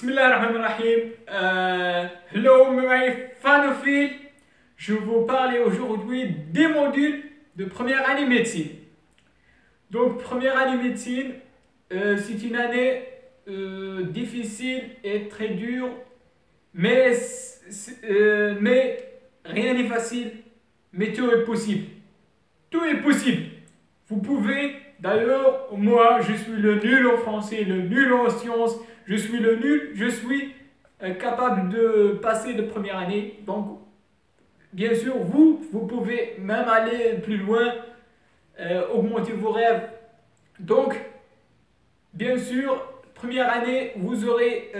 Bismillahirrahmanirrahim. Hello my fanophiles. Je vais vous parler aujourd'hui des modules de première année médecine. Donc première année médecine, c'est une année difficile et très dure, mais rien n'est facile, mais tout est possible. Tout est possible. Vous pouvez, d'ailleurs, moi je suis le nul en français, le nul en sciences, je suis le nul, je suis capable de passer de première année. Donc, bien sûr, vous pouvez même aller plus loin, augmenter vos rêves. Donc, bien sûr, première année, vous aurez...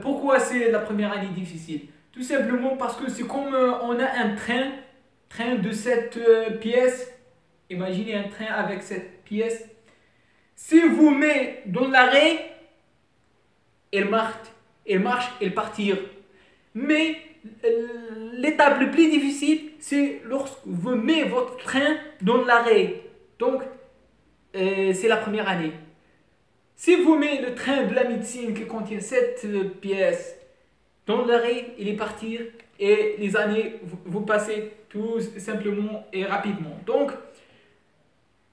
pourquoi c'est la première année difficile? Tout simplement parce que c'est comme on a un train de 7 pièces. Imaginez un train avec 7 pièces. Si vous mettez dans l'arrêt, elle marche, elle partira. Mais l'étape la plus difficile, c'est lorsque vous mettez votre train dans l'arrêt. Donc, c'est la première année. Si vous mettez le train de la médecine qui contient 7 pièces dans l'arrêt, il est parti et les années, vous passez tout simplement et rapidement. Donc,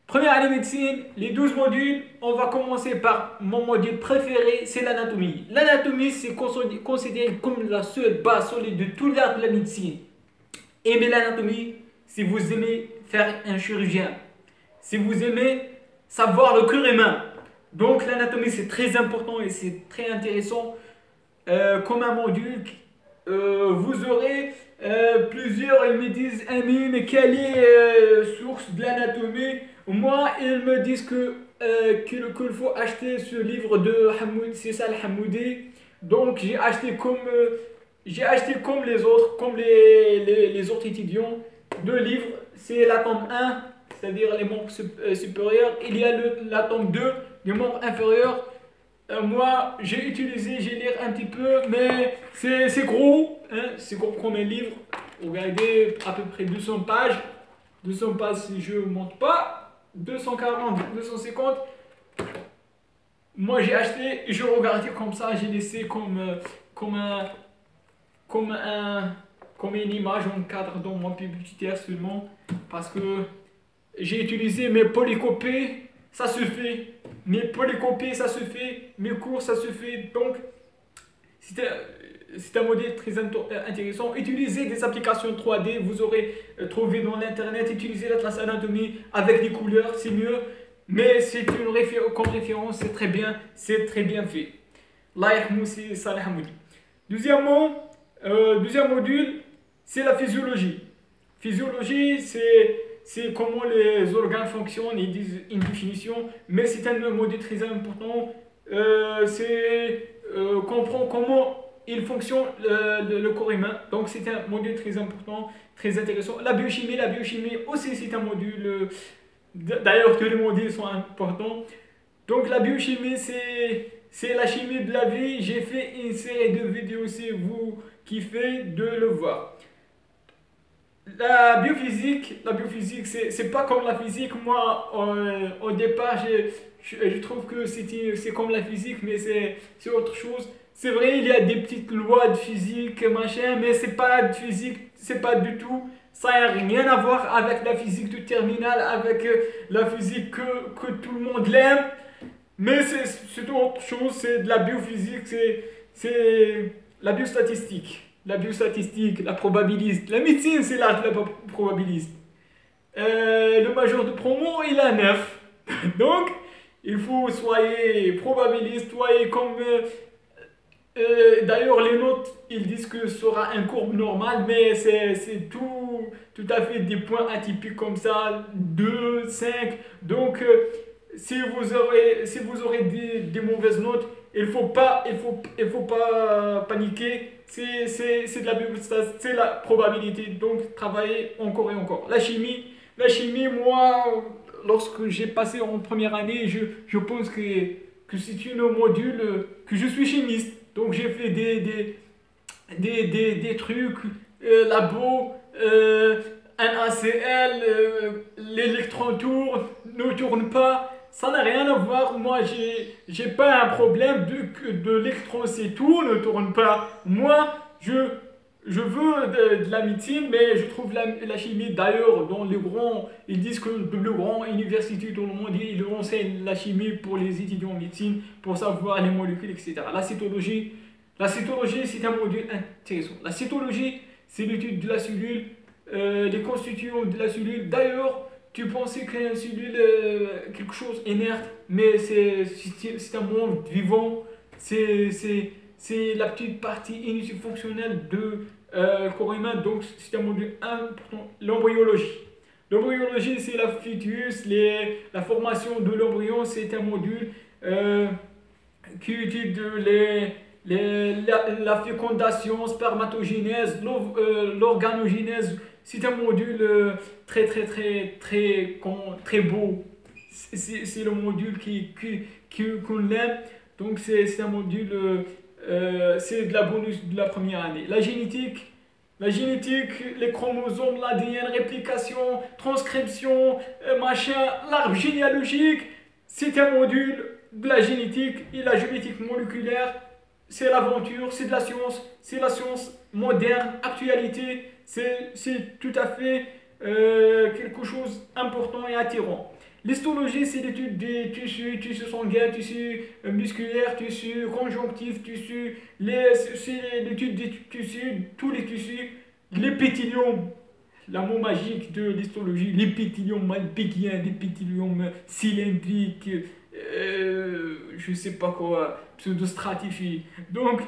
première année médecine, les 12 modules, on va commencer par mon module préféré, c'est l'anatomie. L'anatomie, c'est considéré comme la seule base solide de tout l'art de la médecine. Aimez l'anatomie si vous aimez faire un chirurgien, si vous aimez savoir le corps humain. Donc l'anatomie, c'est très important et c'est très intéressant comme un module. Vous aurez plusieurs, ils me disent, Amine, mais quelle est source de l'anatomie? Moi, ils me disent qu'il faut acheter ce livre de Hamoud, c'est ça le Hamoudi. Donc j'ai acheté comme les autres, comme les autres étudiants, deux livres. C'est la tome 1, c'est-à-dire les membres supérieurs. Il y a la tome 2, les membres inférieurs. Moi, j'ai lu un petit peu, mais c'est gros, hein, c'est gros comme un livre. Regardez, à peu près 200 pages. 200 pages si je ne monte pas. 240, 250. Moi, j'ai acheté et je regardais comme ça. J'ai laissé comme une image en cadre dans mon publicitaire seulement. Parce que j'ai utilisé mes polycopies. Ça se fait. Mes polycopies, ça se fait. Mes cours, ça se fait. Donc, c'est un modèle très intéressant. Utilisez des applications 3D. Vous aurez trouvé dans l'internet. Utilisez l'Atlas Anatomie avec des couleurs, c'est mieux. Mais c'est comme référence, c'est très bien fait. Allah yahmou, c'est Salih Hamoudi. Deuxième module, c'est la physiologie. Physiologie, c'est comment les organes fonctionnent, ils disent une définition, mais c'est un module très important. C'est comprendre comment il fonctionne le corps humain. Donc c'est un module très important, très intéressant. La biochimie aussi c'est un module. D'ailleurs, tous les modules sont importants. Donc la biochimie, c'est la chimie de la vie. J'ai fait une série de vidéos, si vous kiffez de le voir. La biophysique, c'est pas comme la physique. Moi, au départ, je trouve que c'est comme la physique, mais c'est autre chose. C'est vrai, il y a des petites lois de physique, machin, mais c'est pas de physique, c'est pas du tout. Ça n'a rien à voir avec la physique du terminal, avec la physique que tout le monde l'aime. Mais c'est autre chose, c'est de la biophysique, c'est la biostatistique. La biostatistique, la probabiliste. La médecine, c'est l'art de la probabiliste. Le major de promo, il a 9. Donc, il faut soyez probabiliste, soyez comme... d'ailleurs, les notes, ils disent que ce sera un courbe normale, mais c'est tout à fait des points atypiques comme ça, 2, 5. Donc, si vous aurez des mauvaises notes, il faut pas paniquer. C'est de la biostat, c'est la probabilité. Donc, travaillez encore et encore. La chimie, moi, lorsque j'ai passé en première année, je pense que c'est un module que je suis chimiste. Donc j'ai fait des trucs, labo, NaCl, l'électron tourne, ne tourne pas. ça n'a rien à voir. Moi, j'ai pas un problème de l'électron, c'est tout, ne tourne pas. Moi, je veux de la médecine, mais je trouve la chimie, d'ailleurs, dans les grands, ils disent que dans les grandes universités dans le monde, ils enseignent la chimie pour les étudiants en médecine, pour savoir les molécules, etc. La cytologie, c'est un module intéressant. La cytologie, c'est l'étude de la cellule, les constituants de la cellule. D'ailleurs, tu pensais qu'une cellule quelque chose inerte, mais c'est un monde vivant. C'est la petite partie inutile fonctionnelle de corps humain, donc c'est un module important. L'embryologie. L'embryologie, c'est la fœtus, la formation de l'embryon, c'est un module qui étudie la fécondation, spermatogénèse, l'organogénèse. C'est un module très beau. C'est le module qu'on aime. Donc c'est un module, c'est de la bonus de la première année. La génétique, les chromosomes, l'ADN, réplication, transcription, machin, l'arbre généalogique, c'est un module de la génétique. Et la génétique moléculaire, c'est l'aventure, c'est de la science, c'est la science moderne, actualité, c'est tout à fait quelque chose d'important et attirant. L'histologie, c'est l'étude des tissus sanguins, tissus musculaires, tissus conjonctifs, c'est l'étude des tissus, tous les tissus, l'épithélium, la mot magique de l'histologie, l'épithélium malpigien, l'épithélium cylindrique, je sais pas quoi, pseudostratifié. Donc,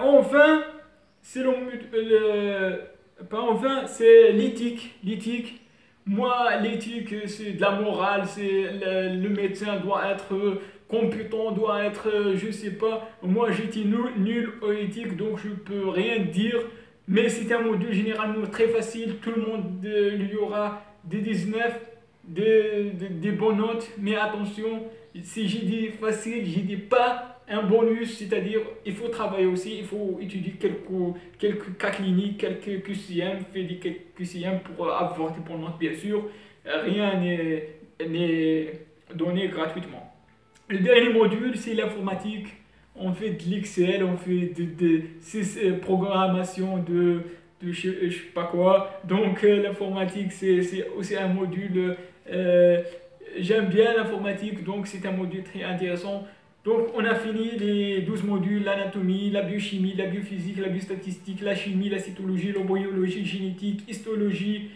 enfin, c'est l'éthique. Moi, l'éthique, c'est de la morale, le médecin doit être compétent, doit être, je sais pas. Moi, j'étais nul en éthique, donc je peux rien dire. Mais c'est un module généralement très facile. Tout le monde, il y aura des 19, des bonnes notes. Mais attention, si j'ai dit facile, j'ai dit pas un bonus, c'est-à-dire il faut travailler aussi, il faut étudier quelques cas cliniques, quelques QCM, faire des QCM pour avoir des bonnes notes, bien sûr. Rien n'est donné gratuitement. Le dernier module, c'est l'informatique. On fait de l'Excel, on fait de programmation de je sais pas quoi. Donc l'informatique, c'est aussi un module. J'aime bien l'informatique, donc c'est un module très intéressant. Donc on a fini les 12 modules, l'anatomie, la biochimie, la biophysique, la biostatistique, la chimie, la cytologie, l'embryologie, génétique, histologie,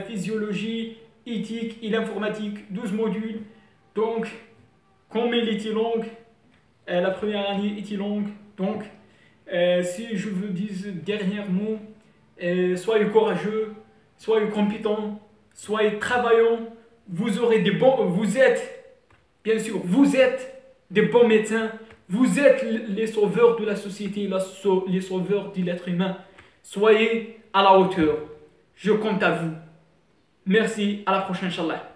physiologie, éthique et l'informatique, 12 modules. Donc, comme elle était longue, la première année était longue, donc si je vous dis dernier mot, soyez courageux, soyez compétents, soyez travaillants, bien sûr, vous êtes des bons médecins, vous êtes les sauveurs de la société, les sauveurs de l'être humain. Soyez à la hauteur. Je compte à vous. Merci, à la prochaine, Inch'Allah.